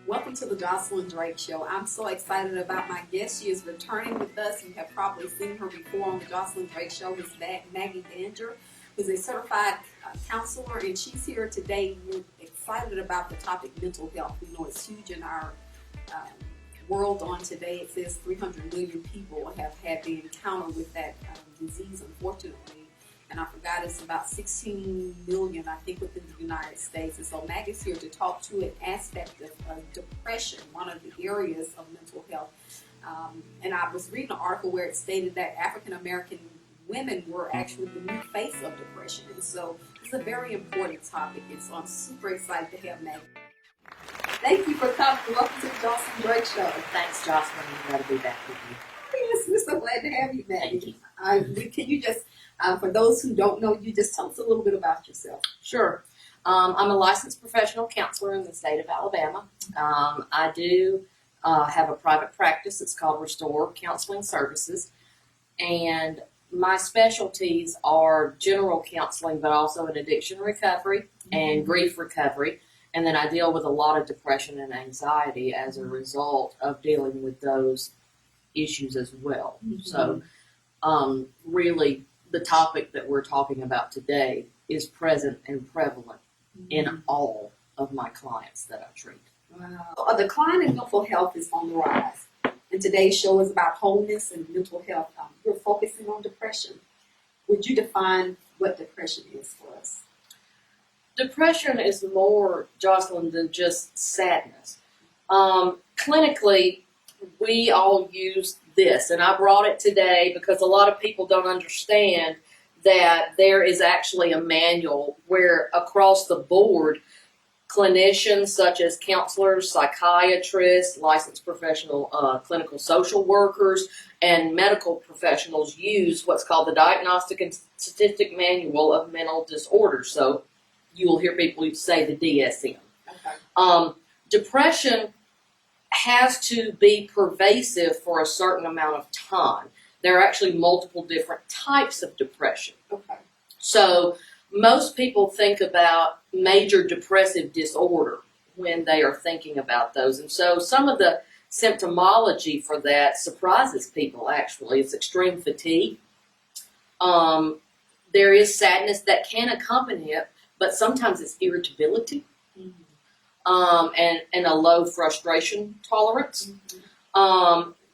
Welcome to the Josilyn Drake Show. I'm so excited about my guest. She is returning with us. You have probably seen her before on the Josilyn Drake Show. It's Maggie Danger, who's a certified counselor, and she's here today. We're excited about the topic mental health. We know it's huge in our world on today. It says 300 million people have had the encounter with that disease, unfortunately. And I forgot it's about 16 million, I think, within the United States. And so Maggie's here to talk to an aspect of depression, one of the areas of mental health. And I was reading an article where it stated that African American women were actually the new face of depression. And so it's a very important topic. And so I'm super excited to have Maggie. Thank you for coming. Welcome to the Josilyn Drake Show. Thanks, Jocelyn. I'm glad to be back with you. Yes, we're so glad to have you, Maggie. Thank you. Can you just, for those who don't know you, just tell us a little bit about yourself? Sure. I'm a licensed professional counselor in the state of Alabama. I do have a private practice. It's called Restore Counseling Services. And my specialties are general counseling, but also in addiction recovery and grief recovery. And then I deal with a lot of depression and anxiety as a result of dealing with those issues as well. So really, the topic that we're talking about today is present and prevalent in all of my clients that I treat. Wow. A decline in mental health is on the rise. And today's show is about wholeness and mental health. We're focusing on depression. Would you define what depression is for us? Depression is more, Jocelyn, than just sadness. Clinically, we all use this, and I brought it today because a lot of people don't understand that there is actually a manual where across the board, clinicians such as counselors, psychiatrists, licensed professional clinical social workers, and medical professionals use what's called the Diagnostic and Statistic Manual of Mental Disorders. So you will hear people say the DSM. Okay. Depression has to be pervasive for a certain amount of time. There are actually multiple different types of depression. Okay. So most people think about major depressive disorder when they are thinking about those. And so some of the symptomology for that surprises people, actually. It's extreme fatigue. There is sadness that can accompany it, but sometimes it's irritability and a low frustration tolerance.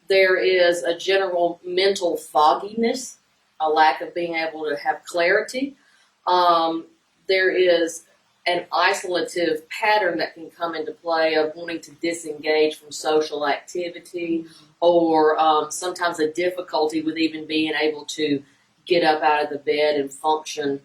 There is a general mental fogginess, a lack of being able to have clarity. There is an isolative pattern that can come into play of wanting to disengage from social activity, or sometimes a difficulty with even being able to get up out of the bed and function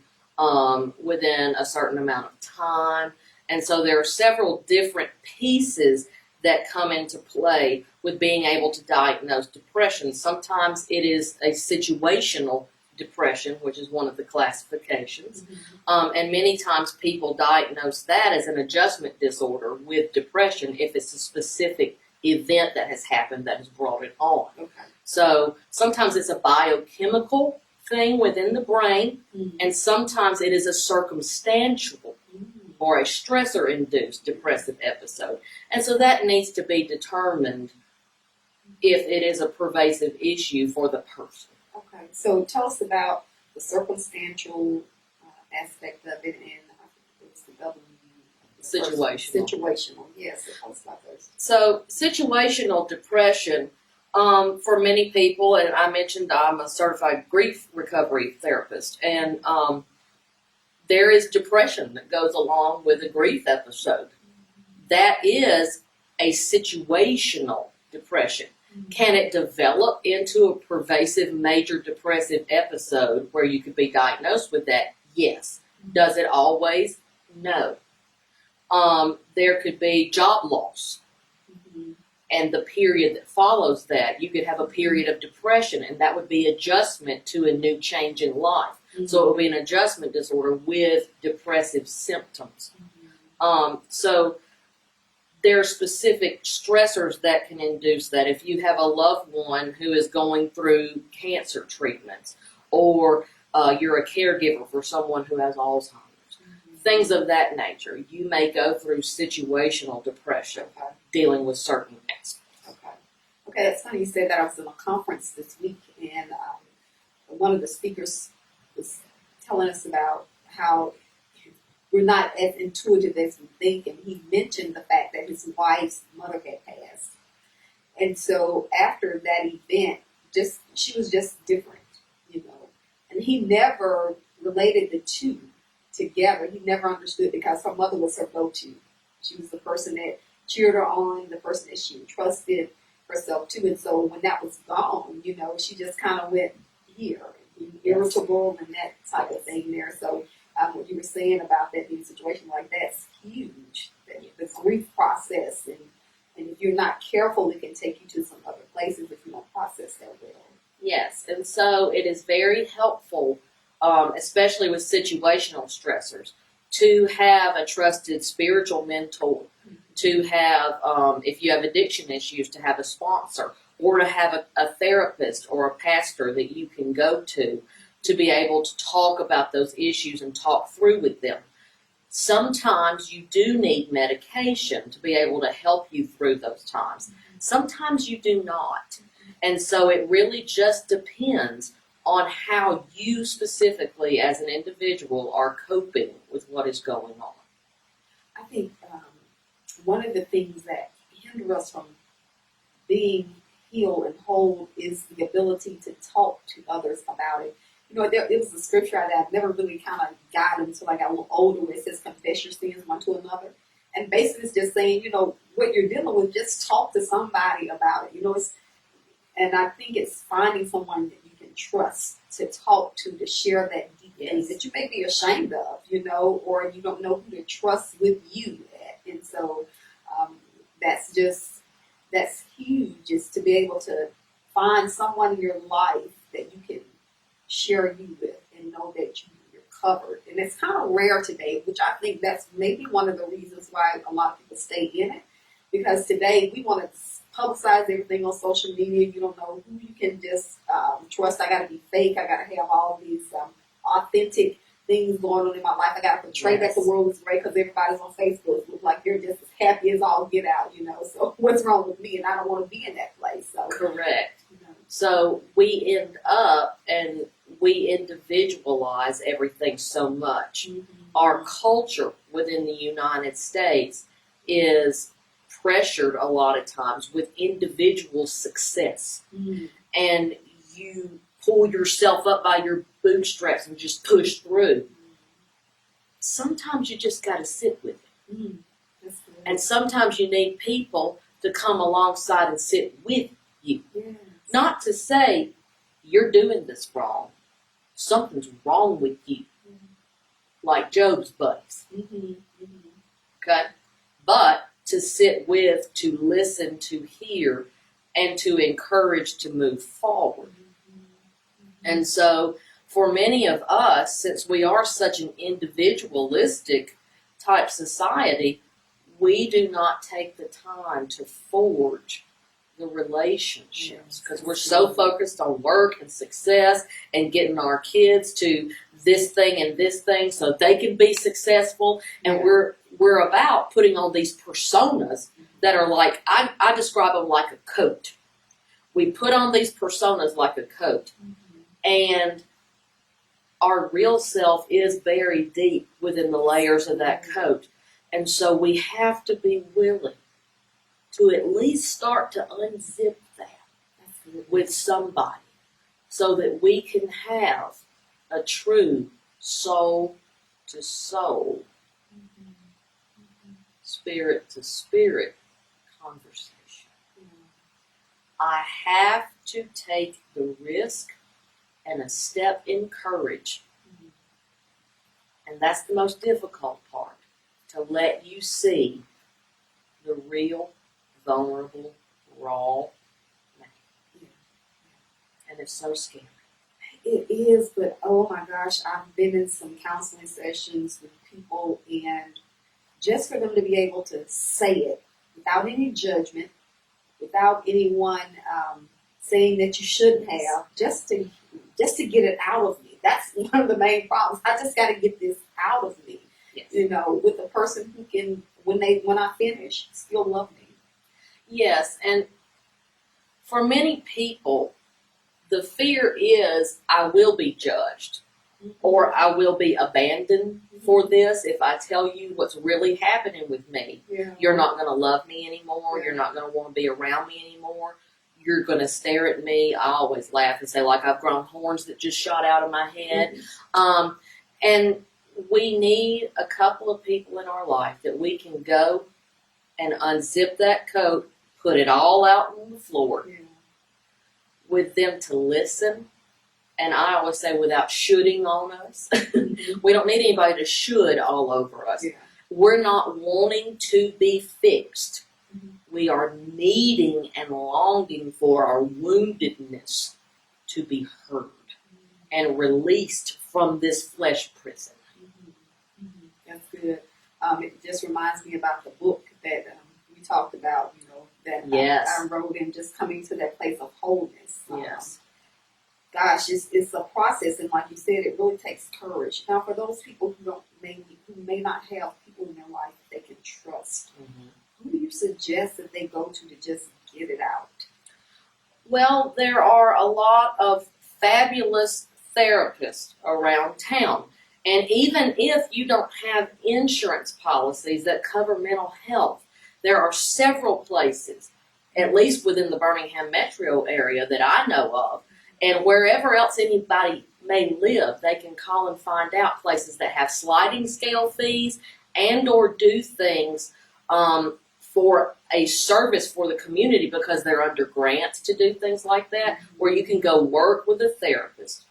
within a certain amount of time. And so there are several different pieces that come into play with being able to diagnose depression. Sometimes it is a situational depression, which is one of the classifications. And many times people diagnose that as an adjustment disorder with depression if it's a specific event that has happened that has brought it on. Okay. So sometimes it's a biochemical thing within the brain, and sometimes it is a circumstantial or a stressor-induced depressive episode. And so that needs to be determined if it is a pervasive issue for the person. Okay. So tell us about the circumstantial aspect of it, and what's the W? Situational. Yes. Tell us about those. So situational depression, for many people, and I mentioned I'm a certified grief recovery therapist, and there is depression that goes along with a grief episode. That is a situational depression. Can it develop into a pervasive major depressive episode where you could be diagnosed with that? Yes. Does it always? No. There could be job loss. And the period that follows that, you could have a period of depression, and that would be adjustment to a new change in life. So it would be an adjustment disorder with depressive symptoms. So there are specific stressors that can induce that. If you have a loved one who is going through cancer treatments, or you're a caregiver for someone who has Alzheimer's, things of that nature. You may go through situational depression, Okay. dealing with certain things. Okay, that's funny you said that. I was in a conference this week, and one of the speakers was telling us about how we're not as intuitive as we think, and he mentioned the fact that his wife's mother had passed. And so after that event, she was just different, you know. And he never related the two together. He never understood because her mother was her go-to. She was the person that cheered her on, the person that she trusted herself to. And so when that was gone, you know, she just kind of went here, irritable and that type of thing there. So what you were saying about that being a situation like that's huge. The grief process, and if you're not careful, it can take you to some other places if you don't process that well. Yes, and so it is very helpful, especially with situational stressors, to have a trusted spiritual mentor, to have, if you have addiction issues, to have a sponsor, or to have a therapist or a pastor that you can go to be able to talk about those issues and talk through with them. Sometimes you do need medication to be able to help you through those times. Sometimes you do not. And so it really just depends on how you specifically as an individual are coping with what is going on. I think one of the things that hinder us from being healed and whole is the ability to talk to others about it. You know, it was a scripture that I've never really kind of got until I got a little older where it says, confess your sins one to another. And basically it's just saying, you know, what you're dealing with, just talk to somebody about it. You know, and I think it's finding someone that you can trust to talk to share that deep thing that you may be ashamed of, you know, or you don't know who to trust with you at. And so that's huge, is to be able to find someone in your life that you can share you with and know that you're covered. And it's kind of rare today, which I think that's maybe one of the reasons why a lot of people stay in it. Because today we want to publicize everything on social media. You don't know who you can just trust. I got to be fake. I got to have all these authentic things going on in my life. I got to portray that the world is great because everybody's on Facebook. Look like they're just as happy as all get out, you know. So what's wrong with me? And I don't want to be in that place. So Correct. You know. So we end up and we individualize everything so much. Mm-hmm. Our culture within the United States is pressured a lot of times with individual success. Mm-hmm. And you pull yourself up by your bootstraps and just push through. Mm-hmm. Sometimes you just got to sit with it. Mm-hmm. That's good. And sometimes you need people to come alongside and sit with you. Yes. Not to say you're doing this wrong. Something's wrong with you. Mm-hmm. Like Job's buddies. Mm-hmm. Mm-hmm. Okay? But to sit with, to listen, to hear, and to encourage to move forward. And so, for many of us, since we are such an individualistic type society, we do not take the time to forge the relationships because we're so focused on work and success and getting our kids to this thing and this thing so they can be successful. And we're about putting on these personas that are like, I describe them like a coat. We put on these personas like a coat. And our real self is buried deep within the layers of that coat. And so we have to be willing to at least start to unzip that with somebody so that we can have a true soul to soul, spirit to spirit conversation. I have to take the risk and a step in courage. And that's the most difficult part, to let you see the real, vulnerable, raw man. And it's so scary. It is, but oh my gosh, I've been in some counseling sessions with people, and just for them to be able to say it without any judgment, without anyone saying that you shouldn't have, just to get it out of me. That's one of the main problems. I just got to get this out of me. Yes. You know, with a person who can, when I finish, still love me. Yes, and for many people, the fear is I will be judged or I will be abandoned for this if I tell you what's really happening with me. Yeah. You're not going to love me anymore. Yeah. You're not going to want to be around me anymore. You're going to stare at me. I always laugh and say, like, I've grown horns that just shot out of my head. And we need a couple of people in our life that we can go and unzip that coat, put it all out on the floor with them to listen. And I always say without shoulding on us. We don't need anybody to should all over us. Yeah. We're not wanting to be fixed. We are needing and longing for our woundedness to be heard and released from this flesh prison. That's good. It just reminds me about the book that we talked about, you know, that Yes. I wrote in, just coming to that place of wholeness. Yes. Gosh, it's a process, and like you said, it really takes courage. Now, for those people who may not have people in their life that they can trust, who do you suggest that they go to just get it out? Well, there are a lot of fabulous therapists around town. And even if you don't have insurance policies that cover mental health, there are several places, at least within the Birmingham metro area that I know of, and wherever else anybody may live, they can call and find out places that have sliding scale fees and or do things for a service for the community because they're under grants to do things like that, where you can go work with a therapist.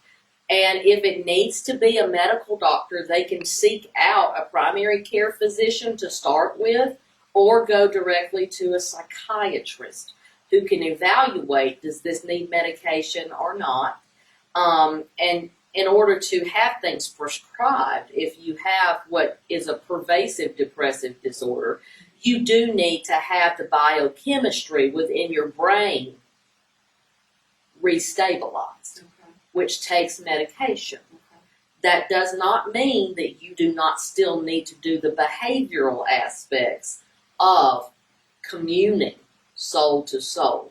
And if it needs to be a medical doctor, they can seek out a primary care physician to start with or go directly to a psychiatrist who can evaluate, does this need medication or not? And in order to have things prescribed, if you have what is a pervasive depressive disorder, you do need to have the biochemistry within your brain restabilized, which takes medication. That does not mean that you do not still need to do the behavioral aspects of communing soul to soul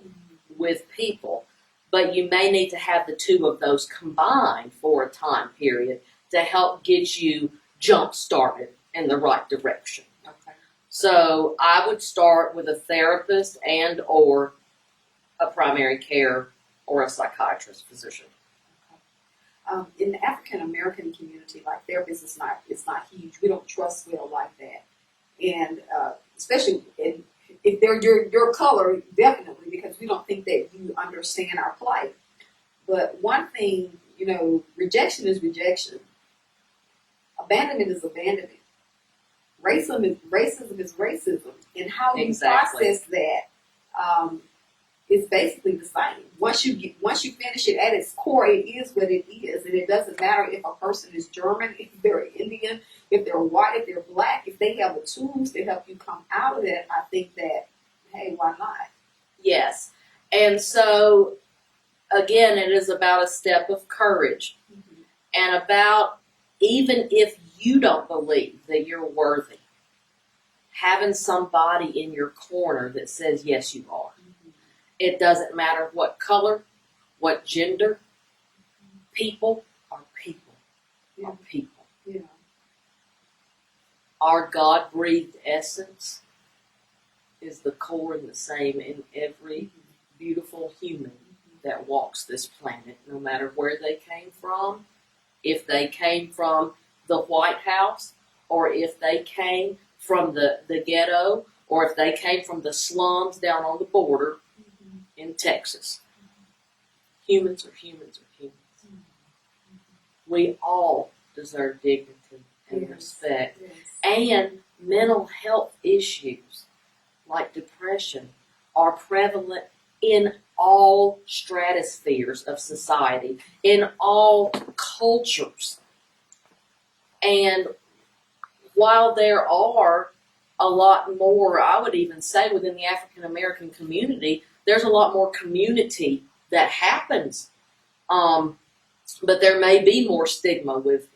with people, but you may need to have the two of those combined for a time period to help get you jump started in the right direction. So I would start with a therapist and or a primary care or a psychiatrist physician. In the African American community, like therapists, it's not huge. We don't trust well like that, and especially if they're your color, definitely, because we don't think that you understand our plight. But one thing, you know, rejection is rejection. Abandonment is abandonment. Racism is racism, and how you process that is basically the same. Once you finish it at its core, it is what it is, and it doesn't matter if a person is German, if they're Indian, if they're white, if they're black. If they have the tools to help you come out of that, I think that, hey, why not? Yes, and so again, it is about a step of courage, and about, even if you don't believe that you're worthy, having somebody in your corner that says, yes, you are. It doesn't matter what color, what gender, people are people. Yeah. Are people. Yeah. Our God-breathed essence is the core and the same in every beautiful human that walks this planet, no matter where they came from. If they came from the White House, or if they came from the ghetto, or if they came from the slums down on the border in Texas. Humans are humans are humans. We all deserve dignity and respect. And mental health issues like depression are prevalent in all stratospheres of society, in all cultures. And while there are a lot more, I would even say within the African American community, there's a lot more community that happens. But there may be more stigma with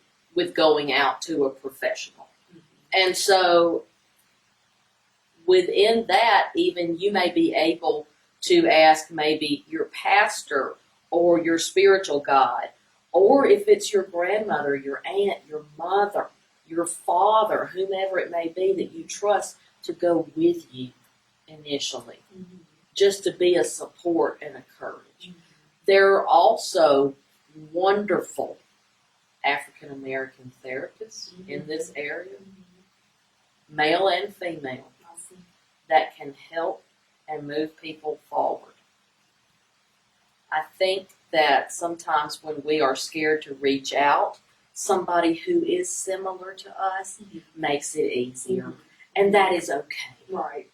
going out to a professional. And so within that, even you may be able to ask maybe your pastor or your spiritual guide, or if it's your grandmother, your aunt, your mother, your father, whomever it may be that you trust, to go with you initially, just to be a support and a courage. There are also wonderful African American therapists in this area, male and female, that can help and move people forward. I think that sometimes when we are scared to reach out, somebody who is similar to us makes it easier. And that is okay. Right.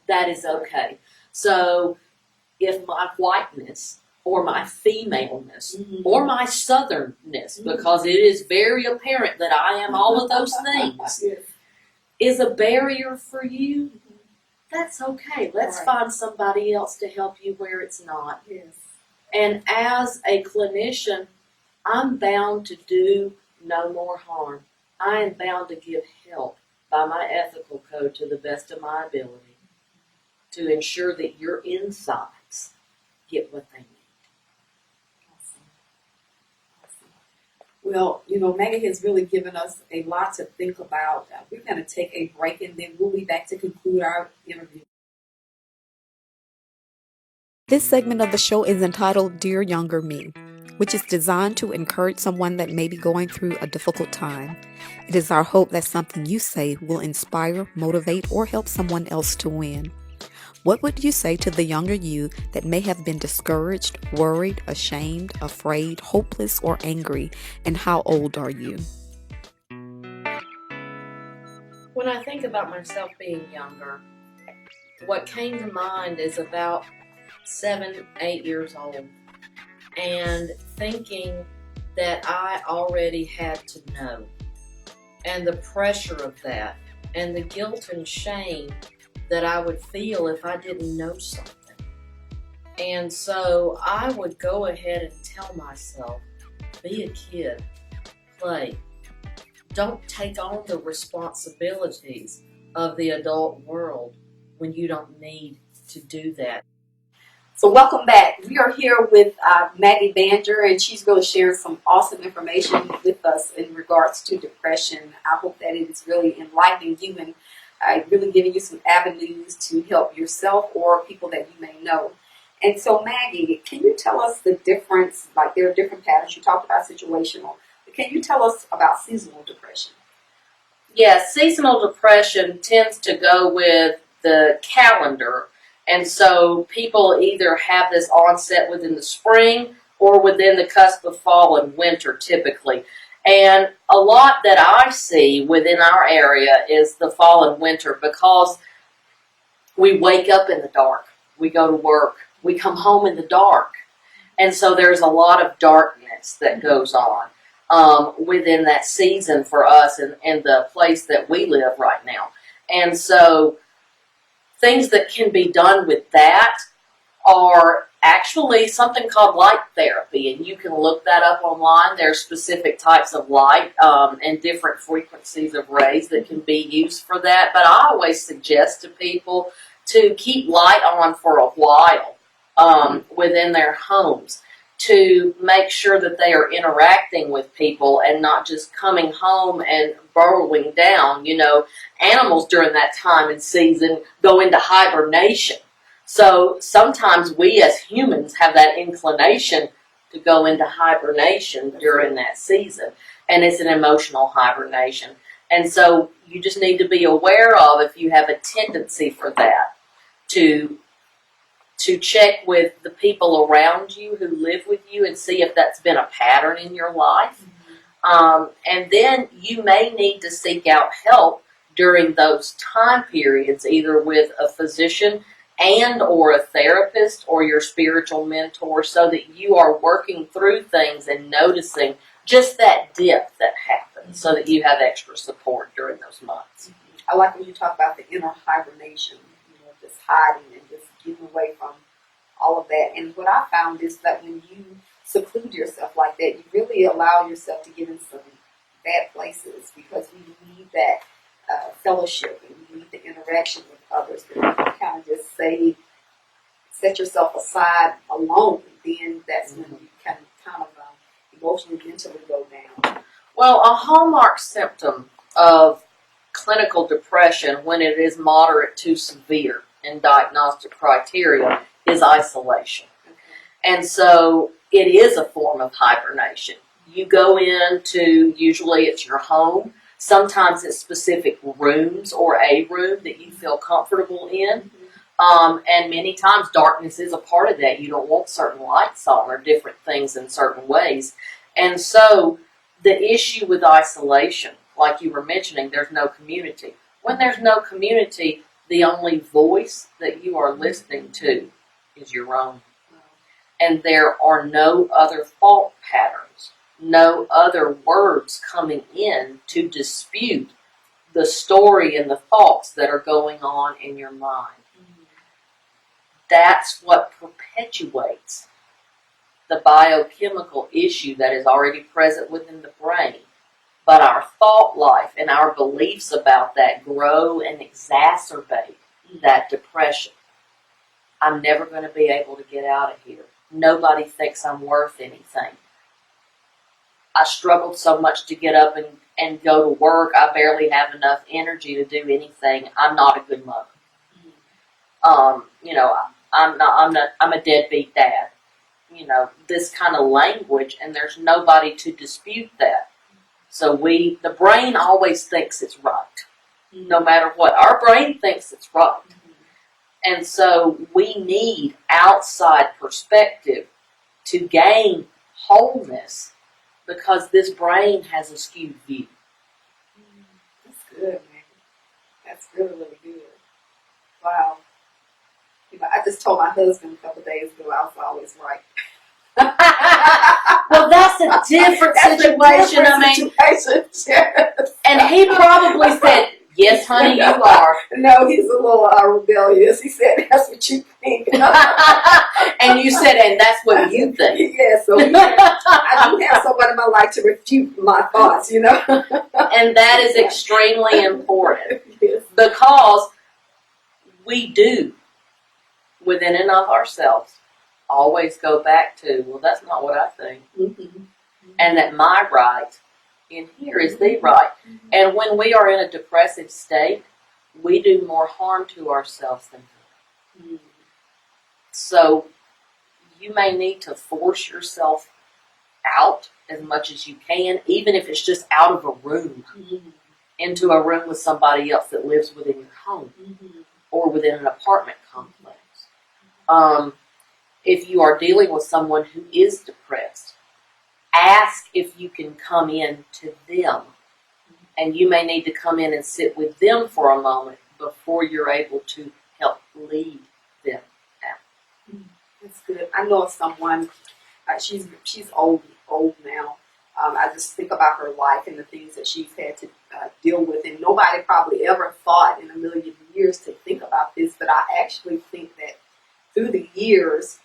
That is okay. So if my whiteness or my femaleness or my southernness, because it is very apparent that I am all of those things, is a barrier for you, that's okay. Let's find somebody else to help you where it's not. And as a clinician, I'm bound to do no more harm. I am bound to give help by my ethical code to the best of my ability to ensure that your insides get what they need. Well, Maggie has really given us a lot to think about. We're going to take a break, and then we'll be back to conclude our interview. This segment of the show is entitled Dear Younger Me, which is designed to encourage someone that may be going through a difficult time. It is our hope that something you say will inspire, motivate, or help someone else to win. What would you say to the younger you that may have been discouraged, worried, ashamed, afraid, hopeless, or angry, and how old are you? When I think about myself being younger, what came to mind is about 7, 8 years old, and thinking that I already had to know, and the pressure of that, and the guilt and shame that I would feel if I didn't know something. And so I would go ahead and tell myself, be a kid, play. Don't take on the responsibilities of the adult world when you don't need to do that. So welcome back. We are here with Maggie Banger, and she's going to share some awesome information with us in regards to depression. I hope that it is really enlightening you and really giving you some avenues to help yourself or people that you may know. And so, Maggie, can you tell us the difference? Like, there are different patterns. You talked about situational. But can you tell us about seasonal depression? Yes, seasonal depression tends to go with the calendar. And so people either have this onset within the spring or within the cusp of fall and winter typically. And a lot that I see within our area is the fall and winter, because we wake up in the dark, we go to work, we come home in the dark. And so there's a lot of darkness that goes on within that season for us and the place that we live right now. And so things that can be done with that are actually something called light therapy, and you can look that up online. There are specific types of light and different frequencies of rays that can be used for that. But I always suggest to people to keep light on for a while within their homes, to make sure that they are interacting with people and not just coming home and burrowing down. Animals during that time and season go into hibernation. So sometimes we as humans have that inclination to go into hibernation during that season. And it's an emotional hibernation. And so you just need to be aware of, if you have a tendency for that, to check with the people around you who live with you and see if that's been a pattern in your life. And then you may need to seek out help during those time periods, either with a physician and or a therapist or your spiritual mentor, so that you are working through things and noticing just that dip that happens, so that you have extra support during those months. I like when you talk about the inner hibernation, just hiding and just getting away from all of that. And what I found is that when you seclude yourself like that, you really allow yourself to get in some bad places, because we need that fellowship and you need the interaction with others, but if you kind of just set yourself aside alone, then that's when you kind of emotionally, mentally go down. Well, a hallmark symptom of clinical depression, when it is moderate to severe in diagnostic criteria, is isolation. Okay. And so it is a form of hibernation. You go into, usually it's your home, sometimes it's specific rooms or a room that you feel comfortable in. And many times darkness is a part of that. You don't want certain lights on or different things in certain ways. And so the issue with isolation, like you were mentioning, there's no community. When there's no community, the only voice that you are listening to is your own. And there are no other thought patterns, no other words coming in to dispute the story and the thoughts that are going on in your mind. That's what perpetuates the biochemical issue that is already present within the brain. But our thought life and our beliefs about that grow and exacerbate that depression. I'm never going to be able to get out of here. Nobody thinks I'm worth anything. I struggled so much to get up and go to work. I barely have enough energy to do anything. I'm not a good mother. I'm a deadbeat dad. This kind of language, and there's nobody to dispute that. So the brain always thinks it's right. No matter what, our brain thinks it's right. And so we need outside perspective to gain wholeness because this brain has a skewed view. That's good, man. That's really, really good. Wow. I just told my husband a couple of days ago I was always right. Well, that's a different situation. And he probably said, "Yes, honey, you are." No, he's a little rebellious. He said, "That's what you think." And you said, "And that's what you think." Yeah, so I do have someone in my life to refute my thoughts, And that is extremely important. Yes. Because we do, within and of ourselves, always go back to, well, that's not what I think. And that my right in here is the right. And when we are in a depressive state, we do more harm to ourselves than good. So you may need to force yourself out as much as you can, even if it's just out of a room, into a room with somebody else that lives within your home or within an apartment complex. If you are dealing with someone who is depressed, ask if you can come in to them. And you may need to come in and sit with them for a moment before you're able to help lead them out. That's good. I know of someone, she's old now. I just think about her life and the things that she's had to deal with. And nobody probably ever thought in a million years to think about this. But I actually think that through the years,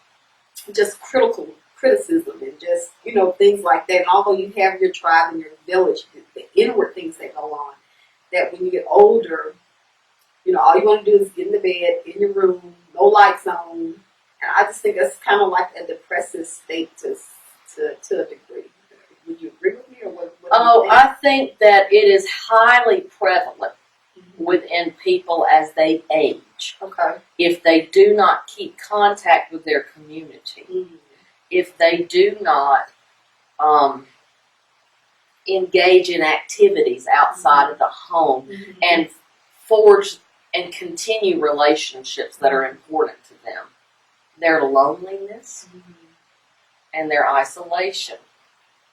just criticism and just, things like that. And although you have your tribe and your village, the inward things that go on, that when you get older, all you want to do is get in the bed, in your room, no lights on. And I just think that's kind of like a depressive state to a degree. Would you agree with me? Or what do you think? I think that it is highly prevalent within people as they age. Okay. If they do not keep contact with their community, if they do not engage in activities outside of the home and forge and continue relationships that are important to them, their loneliness and their isolation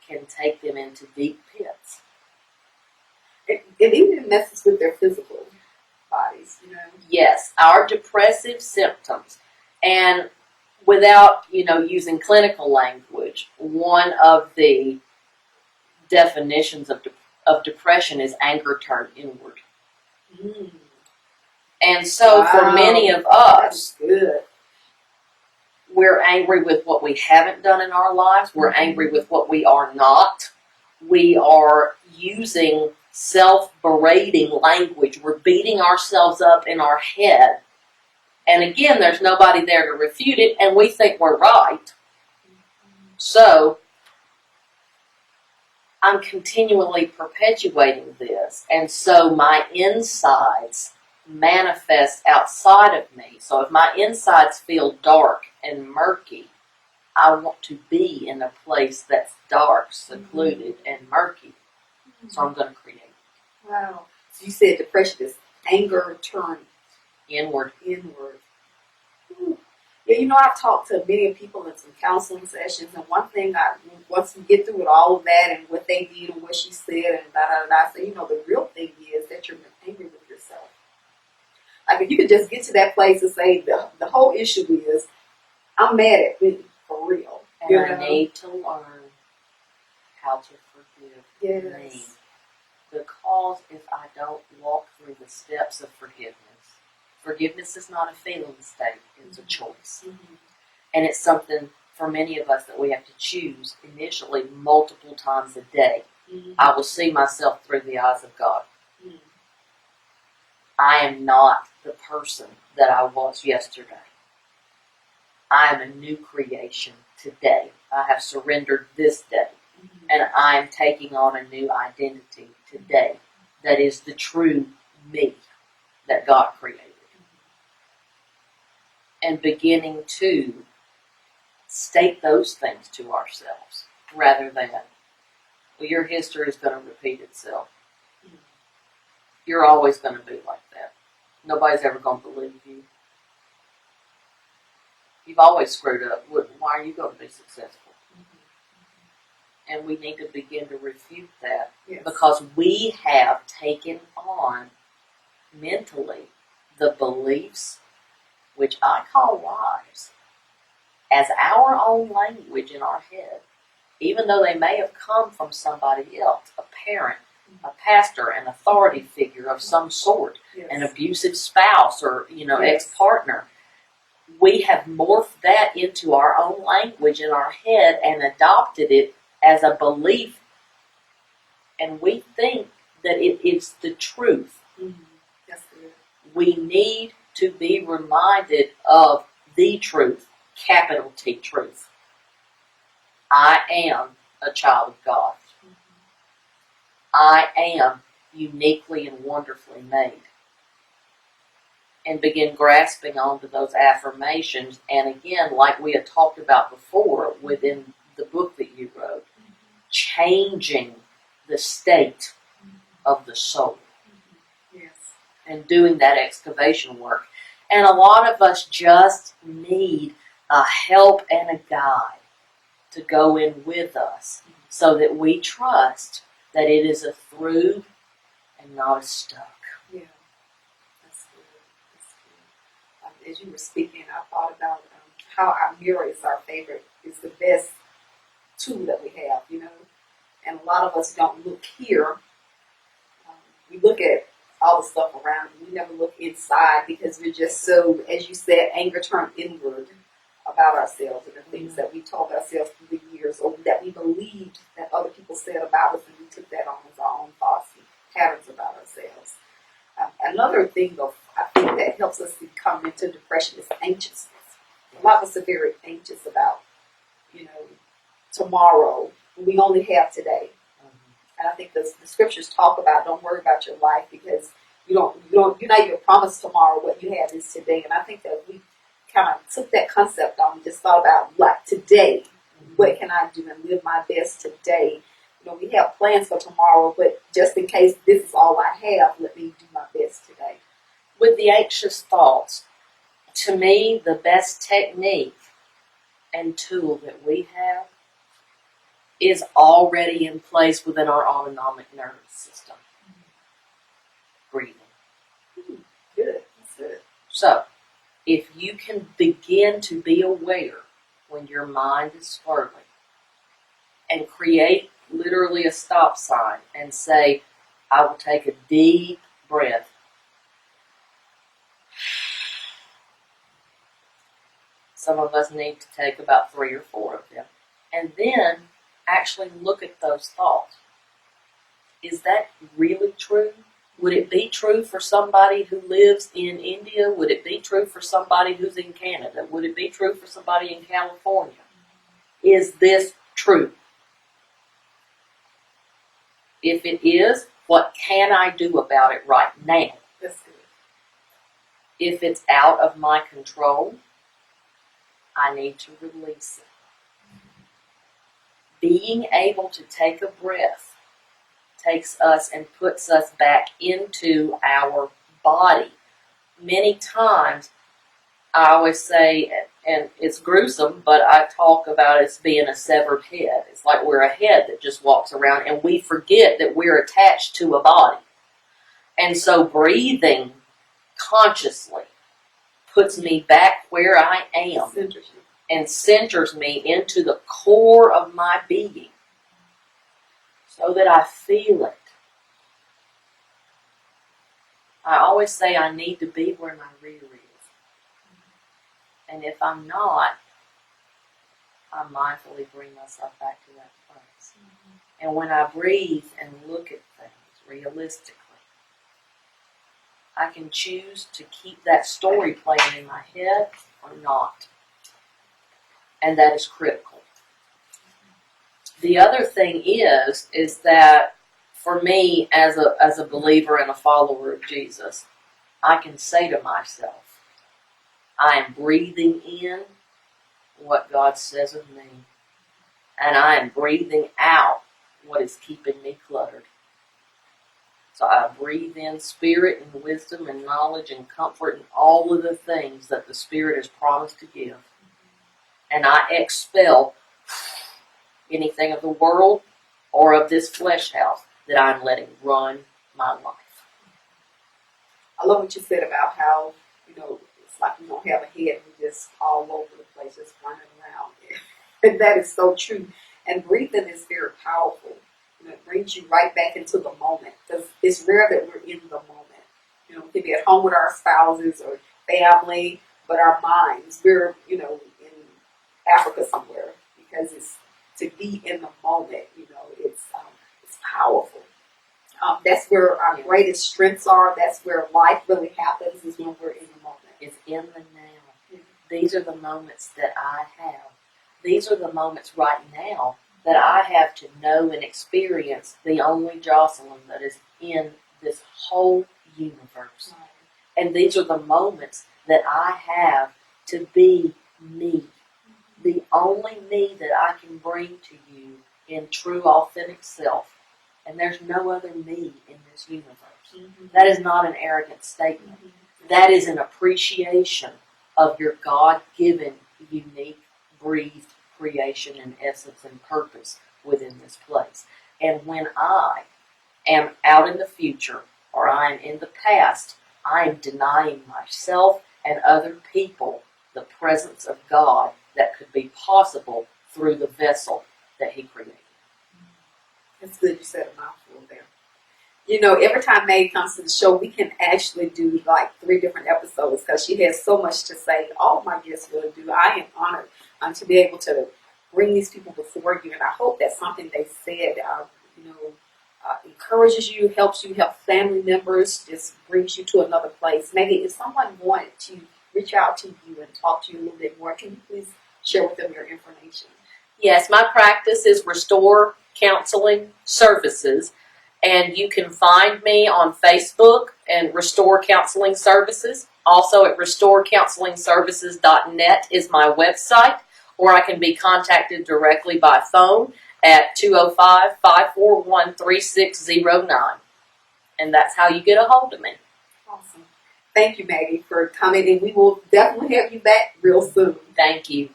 can take them into deep pits. It even messes with their physical bodies, Yes, our depressive symptoms, and without, using clinical language, one of the definitions of depression is anger turned inward. And so for many of us, we're angry with what we haven't done in our lives. We're angry with what we are not. We are using self-berating language. We're beating ourselves up in our head. And again, there's nobody there to refute it, and we think we're right. So I'm continually perpetuating this. And so my insides manifest outside of me. So if my insides feel dark and murky, I want to be in a place that's dark, secluded, and murky. So I'm going to create. Wow. So you said depression is anger turned Inward. Ooh. Yeah, you know, I've talked to many people in some counseling sessions, and one thing once we get through with all of that and what they did and what she said and da da da, I say, you know, the real thing is that you're angry with yourself. Like if you could just get to that place and say the whole issue is I'm mad at me for real. And I need to learn how to forgive me. Because if I don't walk through the steps of forgiveness is not a feeling state, it's a choice. Mm-hmm. And it's something for many of us that we have to choose initially multiple times a day. Mm-hmm. I will see myself through the eyes of God. Mm-hmm. I am not the person that I was yesterday. I am a new creation today. I have surrendered this day. Mm-hmm. And I am taking on a new identity today that is the true me that God created. And beginning to state those things to ourselves rather than, well, your history is going to repeat itself. You're always going to be like that. Nobody's ever going to believe you. You've always screwed up. Why are you going to be successful? Mm-hmm. And we need to begin to refute that. Yes. Because we have taken on mentally the beliefs, which I call lies, as our own language in our head, even though they may have come from somebody else, a parent, a pastor, an authority figure of some sort, yes. An abusive spouse or, yes. Ex-partner. We have morphed that into our own language in our head and adopted it as a belief, and we think that it is the truth. Mm-hmm. That's good. We need to be reminded of the truth, capital T truth. I am a child of God. Mm-hmm. I am uniquely and wonderfully made. And begin grasping onto those affirmations. And again, like we had talked about before within the book that you wrote, mm-hmm. changing the state of the soul. Mm-hmm. Yes. And doing that excavation work. And a lot of us just need a help and a guide to go in with us so that we trust that it is a through and not a stuck. Yeah, that's good. As you were speaking, I thought about how our mirror is is the best tool that we have, and a lot of us don't look here. We look at all the stuff around, and we never look inside because we're just so, as you said, anger turned inward about ourselves and the things that we told ourselves through the years or that we believed that other people said about us, and we took that on as our own thoughts and patterns about ourselves. Another thing, though, I think that helps us to come into depression is anxiousness. A lot of us are very anxious about, tomorrow. We only have today. And I think the scriptures talk about don't worry about your life because you're not even promised tomorrow. What you have is today. And I think that we kind of took that concept on and just thought about like today, what can I do and live my best today? We have plans for tomorrow, but just in case this is all I have, let me do my best today. With the anxious thoughts, to me, the best technique and tool that we have is already in place within our autonomic nervous system. Breathing. Good. That's good. So, if you can begin to be aware when your mind is swirling and create literally a stop sign and say, I will take a deep breath. Some of us need to take about 3 or 4 of them. And then actually look at those thoughts. is that really true? Would it be true for somebody who lives in India? Would it be true for somebody who's in Canada? Would it be true for somebody in California? Is this true? If it is, what can I do about it right now? That's good. If it's out of my control, I need to release it. Being able to take a breath takes us and puts us back into our body. Many times, I always say, and it's gruesome, but I talk about it as being a severed head. It's like we're a head that just walks around, and we forget that we're attached to a body. And so breathing consciously puts me back where I am and centers me into the core of my being so that I feel it. I always say I need to be where my rear is. And if I'm not, I mindfully bring myself back to that place. And when I breathe and look at things realistically, I can choose to keep that story playing in my head or not. And that is critical. The other thing is that for me as a believer and a follower of Jesus, I can say to myself, I am breathing in what God says of me, and I am breathing out what is keeping me cluttered. So I breathe in spirit and wisdom and knowledge and comfort and all of the things that the Spirit has promised to give. And I expel anything of the world or of this flesh house that I'm letting run my life. I love what you said about how, it's like we don't have a head, we're just all over the place, just running around. And that is so true. And breathing is very powerful. It brings you right back into the moment. Because it's rare that we're in the moment. We could be at home with our spouses or family, but our minds, we're, in Africa somewhere. Because it's to be in the moment, it's powerful. That's where our greatest strengths are. That's where life really happens, is when we're in the moment. It's in the now. These are the moments that I have. These are the moments right now that I have to know and experience the only Josilyn that is in this whole universe. And these are the moments that I have to be me. The only me that I can bring to you in true, authentic self. And there's no other me in this universe. That is not an arrogant statement. That is an appreciation of your God-given, unique, breathed creation and essence and purpose within this place. And when I am out in the future or I am in the past, I am denying myself and other people the presence of God that could be possible through the vessel that He created. It's good you said a mouthful there. Every time May comes to the show, we can actually do like 3 different episodes because she has so much to say. All of my guests really do. I am honored to be able to bring these people before you, and I hope that something they said, encourages you, helps you, help family members, just brings you to another place. Maybe if someone wanted to reach out to you and talk to you a little bit more, can you please share with them your information? Yes, my practice is Restore Counseling Services, and you can find me on Facebook and Restore Counseling Services. Also at restorecounselingservices.net is my website, or I can be contacted directly by phone at 205-541-3609. And that's how you get a hold of me. Awesome. Thank you, Maggie, for coming, and we will definitely have you back real soon. Thank you.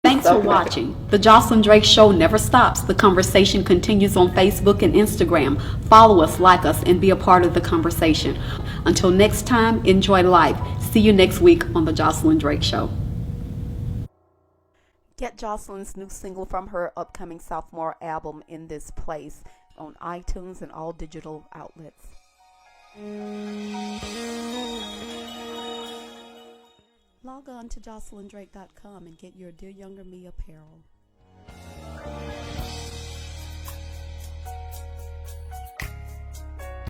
Thanks for watching. The Josilyn Drake Show never stops. The conversation continues on Facebook and Instagram. Follow us, like us, and be a part of the conversation. Until next time, enjoy life. See you next week on The Josilyn Drake Show. Get Josilyn's new single from her upcoming sophomore album, In This Place, on iTunes and all digital outlets. Log on to jocelyndrake.com and get your Dear Younger Me apparel.